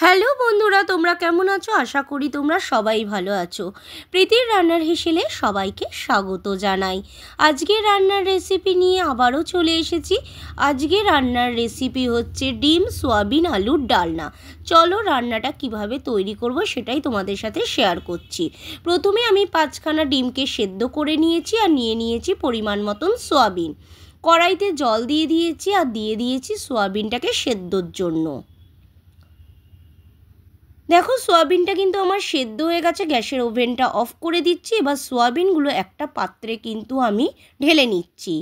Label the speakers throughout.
Speaker 1: Hello বন্ধুরা, তোমরা কেমন আছো? আশা করি তোমরা সবাই ভালো আছো। প্রীতির রান্নার হেসেলে সবাইকে স্বাগত জানাই। আজকে রান্নার রেসিপি নিয়ে আবারও চলে এসেছি। আজকে রান্নার রেসিপি হচ্ছে ডিম সোয়াবিন আলুর ডালনা। চলো রান্নাটা কিভাবে তৈরি করব সেটাই তোমাদের সাথে শেয়ার করছি। প্রথমে আমি 5খানা ডিমকে সেদ্ধ করে নিয়েছি আর নিয়ে নিয়েছি পরিমাণ মতন সোয়াবিন। কড়াইতে জল দিয়ে দিয়েছি আর দিয়ে দিয়েছি সোয়াবিনটাকে সেদ্ধর জন্য। দেখো সোয়াবিনটা কিন্তু আমার সেদ্ধ হয়ে গেছে। গ্যাসের ওভেনটা অফ করে দিচ্ছি। এবার সোয়াবিনগুলো একটা পাত্রে কিন্তু আমি ঢেলে নিচ্ছি।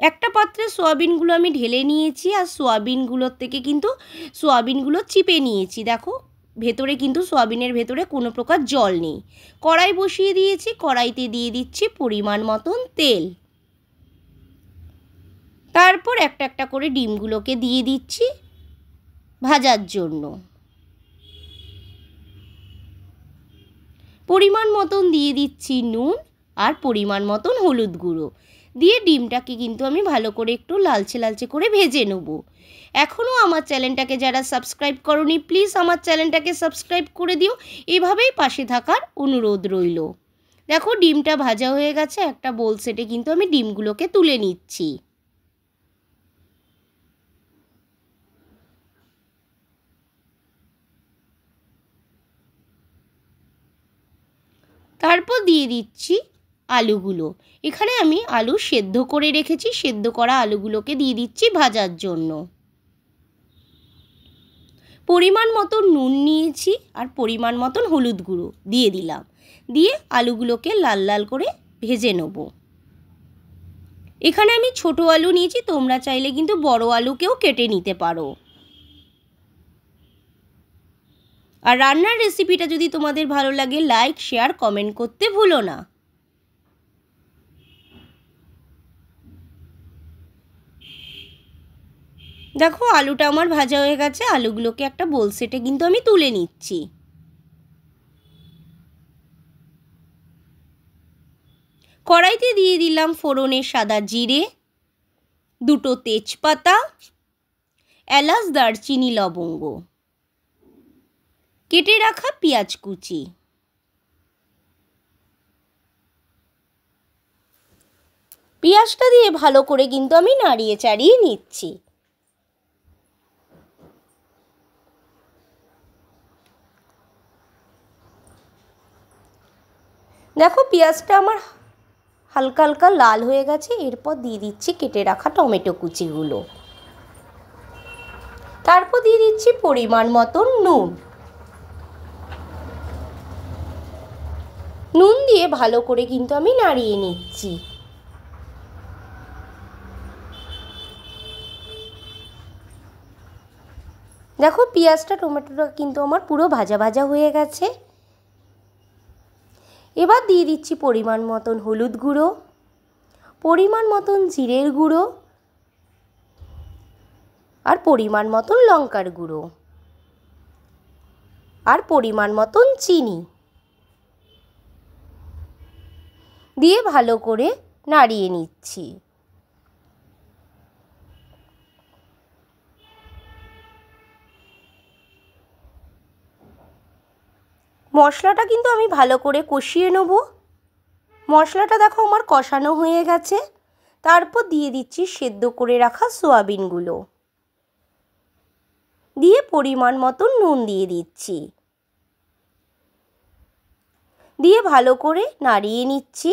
Speaker 1: একটা পাত্রে সোয়াবিনগুলো আমি ঢেলে নিয়েছি আর সোয়াবিনগুলোর থেকে কিন্তু সোয়াবিনগুলো চিপে নিয়েছি। দেখো ভেতরে কিন্তু সোয়াবিনের ভেতরে কোনো প্রকার জল নেই। কড়াই বসিয়ে দিয়েছি, কড়াইতে দিয়ে দিচ্ছি পরিমাণ মতন তেল। তারপর একটা একটা করে ডিমগুলোকে দিয়ে দিচ্ছি ভাজার জন্য। পরিমাণ মতন দিয়ে দিচ্ছি নুন আর পরিমাণ মতন হলুদ গুঁড়ো দিয়ে ডিমটাকে কিন্তু আমি ভালো করে একটু লালচে লালচে করে ভেজে নেব। এখনও আমার চ্যানেলটাকে যারা সাবস্ক্রাইব করোনি প্লিজ আমার চ্যানেলটাকে সাবস্ক্রাইব করে দিও। এভাবেই পাশে থাকার অনুরোধ রইল। দেখো ডিমটা ভাজা হয়ে গেছে। একটা বোল সেটে কিন্তু আমি ডিমগুলোকে তুলে নিচ্ছি। তারপর দিয়ে দিচ্ছি আলুগুলো। এখানে আমি আলু সেদ্ধ করে রেখেছি। সেদ্ধ করা আলুগুলোকে দিয়ে দিচ্ছি ভাজার জন্য। পরিমাণ মতন নুন নিয়েছি আর পরিমাণ মতন হলুদ গুঁড়ো দিয়ে দিলাম। দিয়ে আলুগুলোকে লাল লাল করে ভেজে নেব। এখানে আমি ছোট আলু নিয়েছি, তোমরা চাইলে কিন্তু বড় আলুকেও কেটে নিতে পারো। আর রান্নার রেসিপিটা যদি তোমাদের ভালো লাগে লাইক শেয়ার কমেন্ট করতে ভুলো না। দেখো আলুটা আমার ভাজা হয়ে গেছে। আলুগুলোকে একটা বোল সেটে কিন্তু আমি তুলে নিচ্ছি। কড়াইতে দিয়ে দিলাম ফোড়নে সাদা জিরে, দুটো তেজপাতা, এলাচ, দারচিনি, লবঙ্গ, কেটে রাখা পেঁয়াজ কুচি। পেঁয়াজটা দিয়ে ভালো করে কিন্তু আমি নাড়িয়ে চাড়িয়ে নিচ্ছি। দেখো পেঁয়াজটা আমার হালকা হালকা লাল হয়ে গেছে। এরপর দিয়ে দিচ্ছি কেটে রাখা টমেটো কুচিগুলো। তারপর দিয়ে দিচ্ছি পরিমাণ মতন নুন। নুন দিয়ে ভালো করে কিন্তু আমি নাড়িয়ে নিচ্ছি। দেখো পেঁয়াজটা টমেটোটা কিন্তু আমার পুরো ভাজা ভাজা হয়ে গেছে। এবার দিয়ে দিচ্ছি পরিমাণ মতন হলুদ গুঁড়ো, পরিমাণ মতন জিরের গুঁড়ো আর পরিমাণ মতন লঙ্কার গুঁড়ো আর পরিমাণ মতন চিনি দিয়ে ভালো করে নাড়িয়ে নিচ্ছি। মশলাটা কিন্তু আমি ভালো করে কষিয়ে নেব। মশলাটা দেখো আমার কষানো হয়ে গেছে। তারপর দিয়ে দিচ্ছি সেদ্ধ করে রাখা সোয়াবিনগুলো দিয়ে পরিমাণ মতন নুন দিয়ে দিচ্ছি। দিয়ে ভালো করে নাড়িয়ে নিচ্ছি।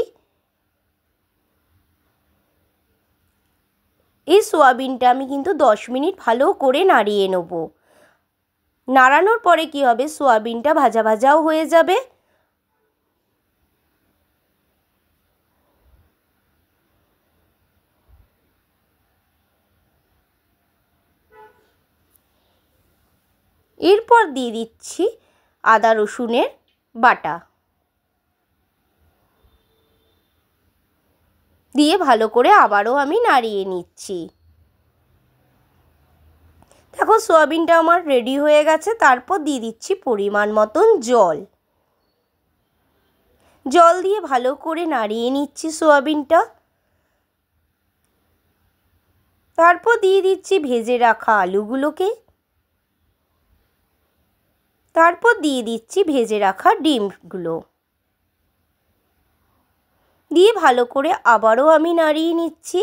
Speaker 1: এই সোয়াবিনটা আমি কিন্তু 10 মিনিট ভালো করে নাড়িয়ে নেব। নাড়ানোর পরে কি হবে, সোয়াবিনটা ভাজা ভাজাও হয়ে যাবে। এরপর দিয়ে দিচ্ছি আদা রসুনের বাটা দিয়ে ভালো করে আবারও আমি নাড়িয়ে নিচ্ছি। দেখো সোয়াবিনটা আমার রেডি হয়ে গেছে। তারপর দিয়ে দিচ্ছি পরিমাণ মতন জল। জল দিয়ে ভালো করে নাড়িয়ে নিচ্ছি সোয়াবিনটা। তারপর দিয়ে দিচ্ছি ভেজে রাখা আলুগুলোকে, তারপর দিয়ে দিচ্ছি ভেজে রাখা ডিমগুলো, দিয়ে ভালো করে আবারও আমি নাড়িয়ে নিচ্ছি।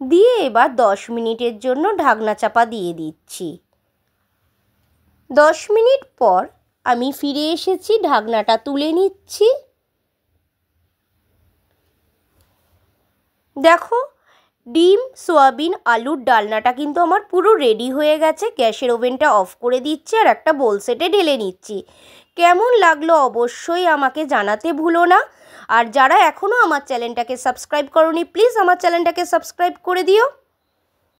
Speaker 1: দিয়ে এবার 10 মিনিটের জন্য ঢাকনা চাপা দিয়ে দিচ্ছি। 10 মিনিট পর আমি ফিরে এসেছি, ঢাকনাটা তুলে নিচ্ছি। দেখো, ডিম সয়াবিন আলুর ডালনাটা কিন্তু আমার পুরো রেডি হয়ে গেছে। গ্যাসের ওভেনটা অফ করে দিচ্ছি আর একটা বোল সেটে ঢেলে নিচ্ছি। কেমন লাগলো অবশ্যই আমাকে জানাতে ভুলো না। আর যারা এখনও আমার চ্যানেলটাকে সাবস্ক্রাইব করোনি, প্লিজ আমার চ্যানেলটাকে সাবস্ক্রাইব করে দিও।